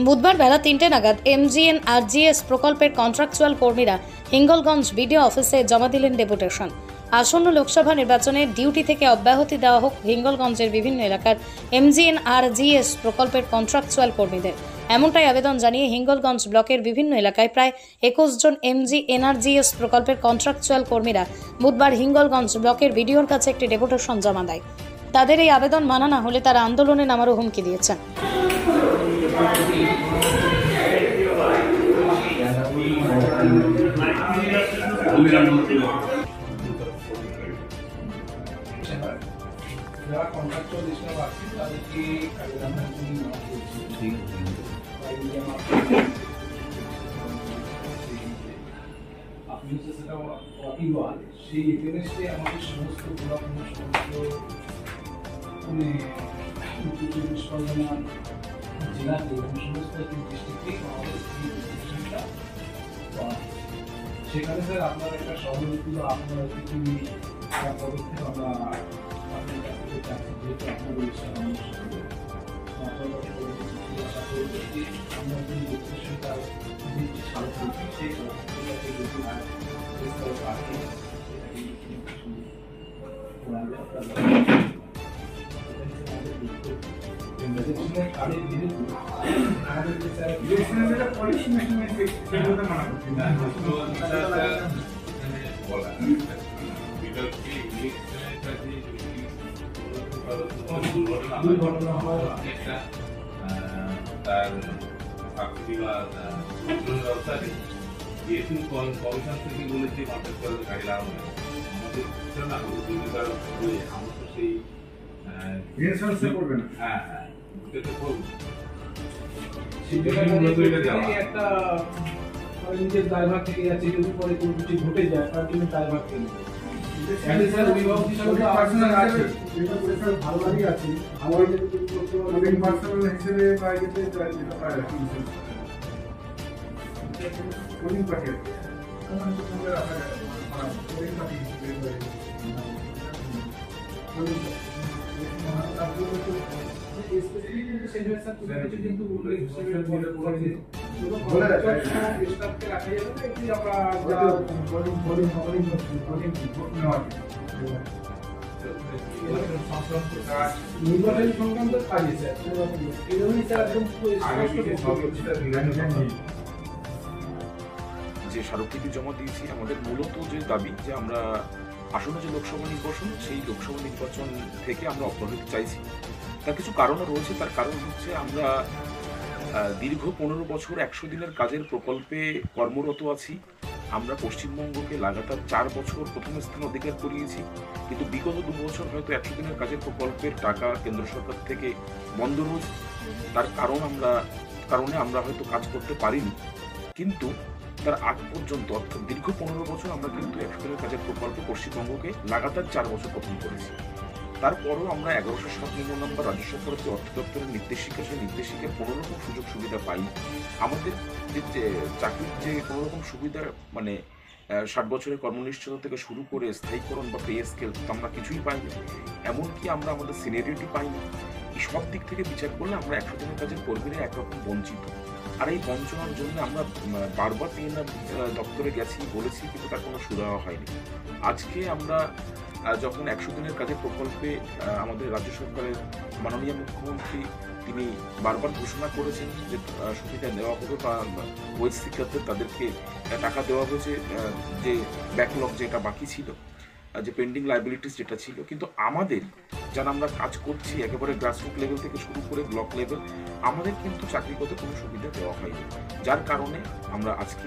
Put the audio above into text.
বুধবার বেলা 3টে নাগাদ MGNRGS প্রকল্পের কন্ট্রাকচুয়াল কর্মীরা হিঙ্গলগঞ্জ বিডিও অফিসে জমা দিলেন ডেপুটেশন। আসন্ন লোকসভা নির্বাচনে ডিউটি থেকে অব্যাহতি দেওয়া হোক হিঙ্গলগঞ্জের বিভিন্ন এলাকার MGNRGS প্রকল্পের কন্ট্রাকচুয়াল কর্মীদের, এমনটাই আবেদন জানিয়ে হিঙ্গলগঞ্জ ব্লকের বিভিন্ন এলাকায় প্রায় 21 জন MGNRGS প্রকল্পের কন্ট্রাকচুয়াল কর্মীরা বুধবার হিঙ্গলগঞ্জ ব্লকের বিডিওর কাছে একটি ডেপুটেশন জমা দেয়। তাদের এই আবেদন মানা না হলে তারা আন্দোলনে নামারও হুমকি দিয়েছেন। যারা কন্ট্রাক্টর হিসেবে আছে তাদেরকে আপনি হচ্ছে সেটা ওয়াকিবহাল সেই এগেনস্টে আমাদের সমস্ত গোলাপূর্ণ সমস্ত মানে উত্তর চব্বিশ পরগনা জেলাতে এবং সমস্ত ডিস্ট্রিক্টেই আমাদের এই প্রতিষ্ঠানটা সেখানে স্যার আপনার একটা সহযোগী বা আপনার কিছু পদক্ষেপ আমরা আপনার কাছ থেকে চাচ্ছি, যেহেতু আপনার ইচ্ছা আপনার কাছে আশা করবো যে আমরা যে ডিসকাশনটা সারা করছি সেই সারাটাকে যদি পাঠিয়ে কাজের বিরুদ্ধে আমাদের যে স্যার পলিসি মেশিনের সেগুলো মানা করছি না বলা দুর্ঘটনা হয় তার চাকরি বা ব্যবস্থা যেহেতু কমিশন থেকে বলেছে কন্ট্রাক্টর গাড়ি লাগানো আমাদের আমরা তো সেই করবে না। হ্যাঁ হ্যাঁ এটা করবো একটা নিজের ড্রাইভার থেকে যাচ্ছে, যদি পরে কোনো কিছু ঘটে যায় তার জন্য ড্রাইভার থেকে অভিভাবক হিসাবে ভালো লাগে আছে আমার পার্সোনাল হিসেবে নির্বাচন সংক্রান্ত কাজে যে স্মারকলিপি জমা দিয়েছি, আমাদের মূলত যে দাবি যে আমরা আসন্ন যে লোকসভা নির্বাচন সেই লোকসভা নির্বাচন থেকে আমরা অব্যাহতি চাইছি। তার কিছু কারণও রয়েছে। তার কারণ হচ্ছে আমরা দীর্ঘ 15 বছর 100 দিনের কাজের প্রকল্পে কর্মরত আছি। আমরা পশ্চিমবঙ্গকে লাগাতার 4 বছর প্রথম স্থান অধিকার করিয়েছি, কিন্তু বিগত 2 বছর হয়তো 100 দিনের কাজের প্রকল্পের টাকা কেন্দ্র সরকার থেকে বন্ধ রয়েছে। তার কারণে আমরা হয়তো কাজ করতে পারিনি, কিন্তু তার আগ পর্যন্ত অর্থাৎ দীর্ঘ 15 বছর আমরা কিন্তু 100 দিনের কাজের প্রকল্পে পশ্চিমবঙ্গকে লাগাতার 4 বছর প্রথম করেছি। তারপরও আমরা 1107 নম্বর রাজ্য সরকারের যে অর্থ দপ্তরের নির্দেশিকা, সেই নির্দেশিকার কোনো রকম সুযোগ সুবিধা পাই। আমাদের যে চাকরির যে কোনো রকম সুবিধা মানে 60 বছরের কর্মনিশ্চয়তা থেকে শুরু করে স্থায়ীকরণ বা পে স্কেল আমরা কিছুই পাইনি। এমনকি আমরা আমাদের সিনিয়রিটি পাইনি। এই সব দিক থেকে বিচার করলে আমরা 100 দিনের কাজের কর্মীরা একরকম বঞ্চিত। আর এই বঞ্চনার জন্য আমরা বারবার PNR দপ্তরে গেছি, বলেছি, কিন্তু তার কোনো সুরাহা হয়নি। আজকে আমরা যখন 100 দিনের কাজের প্রকল্পে আমাদের রাজ্য সরকারের মাননীয় মুখ্যমন্ত্রী তিনি বারবার ঘোষণা করেছেন যে সুবিধা দেওয়া হবে বা ওয়েজ সিকারদের তাদেরকে টাকা দেওয়া হয়েছে, যে ব্যাকলগ যেটা বাকি ছিল, যে পেন্ডিং লাইবিলিটিস যেটা ছিল, কিন্তু আমাদের যারা আমরা কাজ করছি একেবারে গ্রাসরুট লেভেল থেকে শুরু করে ব্লক লেভেল, আমাদের কিন্তু চাকরিগত কোনো সুবিধা দেওয়া হয়নি, যার কারণে আমরা আজকে